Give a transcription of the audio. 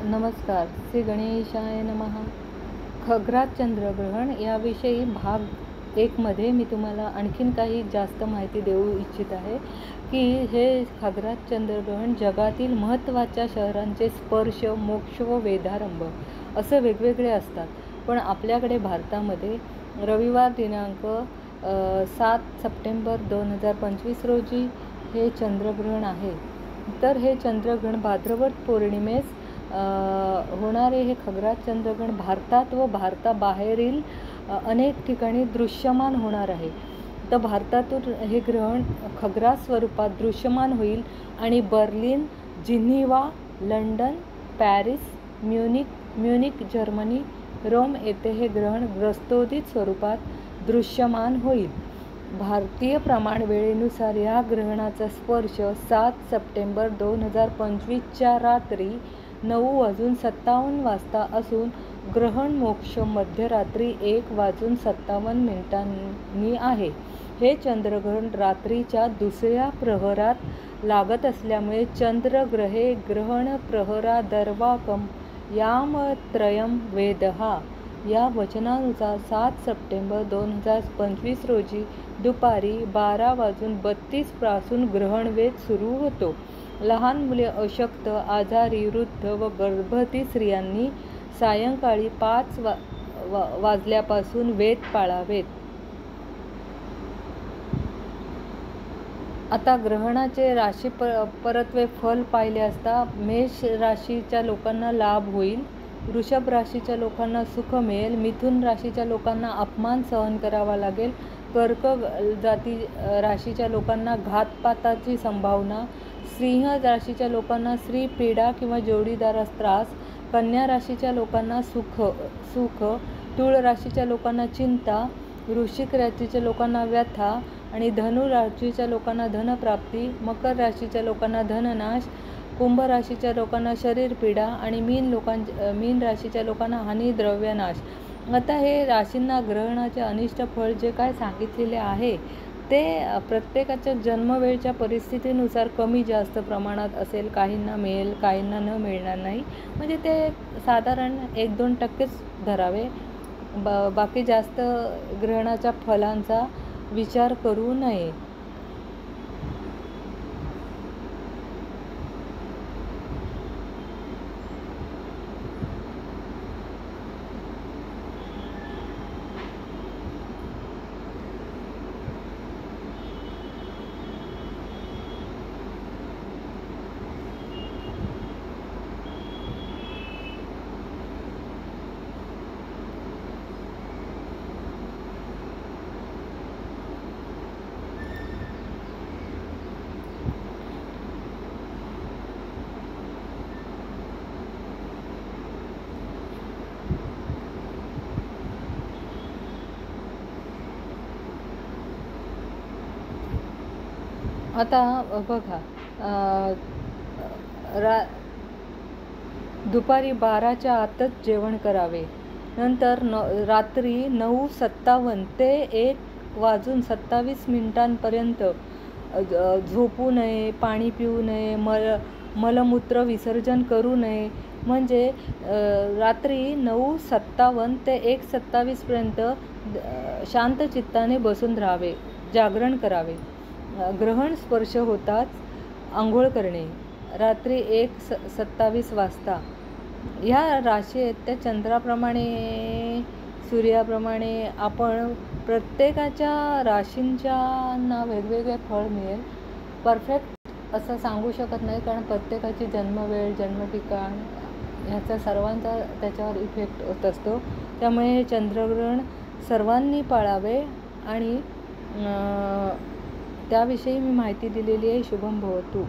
नमस्कार. श्री गणेशाय नमः. खग्रात चंद्रग्रहण याविषयी भाग 1 मध्ये मी तुम्हाला आणखीन काही जास्त माहिती देऊ इच्छित आहे की हे खग्रात चंद्रग्रहण जगातील महत्त्वाच्या शहरांचे स्पर्श, मोक्ष व वेधारंभ असे वेगवेगळे असतात. पण आपल्याकडे भारतामध्ये रविवार दिनांक 7 सप्टेंबर 2025 रोजी हे चंद्रग्रहण आहे. तर हे चंद्रग्रहण भाद्रपद पौर्णिमेस होणारे हे खग्रात चंद्रग्रहण भारतात व भारताबाहेरील अनेक ठिकाणी दृश्यमान होणार आहे. तर भारतातून हे ग्रहण खग्रात स्वरूपात दृश्यमान होईल आणि Berlin, Geneva, London, Paris, Munich Germany, Rome येथे हे ग्रहण ग्रस्तोदित स्वरूपात दृश्यमान होईल. भारतीय प्रमाणवेळेनुसार या ग्रहणाचा स्पर्श 7 सप्टेंबर 2025च्या रात्री 9:57 वाजता असून ग्रहण मोक्ष मध्यरात्री 1:57 आहे. हे चंद्रग्रहण रात्रीच्या दुसऱ्या प्रहरात लागत असल्यामुळे चंद्रग्रहे ग्रहण प्रहरादर्वाकम यामत्रयम वेदहा या वचनानुसार 7 सप्टेंबर 2025 रोजी दुपारी 12:32 पासून ग्रहणवेध सुरू होतो. लहान मुले, अशक्त, आजारी, वृद्ध व गर्भवती स्त्रियांनी सायंकाळी 5 वाजल्यापासून वेध पाळावेत. आता ग्रहणाचे राशी परत्वे फल पाहिले असता मेष राशीच्या लोकांना लाभ होईल, वृषभ राशीच्या लोकांना सुख मिळेल, मिथुन राशीच्या लोकांना अपमान सहन करावा लागेल, कर्क जाती राशीच्या लोकांना घातपाताची संभावना, सिंह राशीच्या लोकांना स्त्री पीडा किंवा जोडीदारास त्रास, कन्या राशीच्या लोकांना सुख, तुळ राशीच्या लोकांना चिंता, वृश्चिक राशीच्या लोकांना व्यथा आणि धनु राशीच्या लोकांना धनप्राप्ती, मकर राशीच्या लोकांना धननाश, कुंभ राशीच्या लोकांना शरीर पीडा आणि मीन राशीच्या लोकांना हानी, द्रव्यनाश. आता हे राशींना ग्रहणाचे अनिष्ट फळ जे काय सांगितलेले आहे ते प्रत्येकाच्या जन्मवेळच्या परिस्थितीनुसार कमी जास्त प्रमाणात असेल. काहींना मिळेल, काहींना न मिळणार नाही. म्हणजे ते साधारण 1-2% धरावे. बाकी जास्त ग्रहणाच्या फलांचा विचार करू नये. आता बघा, दुपारी 12च्या आतच जेवण करावे. नंतर रात्री 9:57 ते 1:27 झोपू नये, पाणी पिऊ नये, मलमूत्र विसर्जन करू नये. म्हणजे रात्री 9:57 ते 1:27 शांत चित्ताने बसून राहावे, जागरण करावे. ग्रहण स्पर्श होताच आंघोळ करणे. रात्री 1:27 वाजता ह्या राशी आहेत त्या चंद्राप्रमाणे, सूर्याप्रमाणे आपण प्रत्येकाच्या राशींच्या वेगवेगळे फळ मिळेल. परफेक्ट असं सांगू शकत नाही, कारण प्रत्येकाची जन्मवेळ, जन्मठिकाण ह्याचा सर्वांचा त्याच्यावर इफेक्ट होत असतो. त्यामुळे हे चंद्रग्रहण सर्वांनी पाळावे आणि त्याविषयी मी माहिती दिलेली आहे. शुभम भवतु.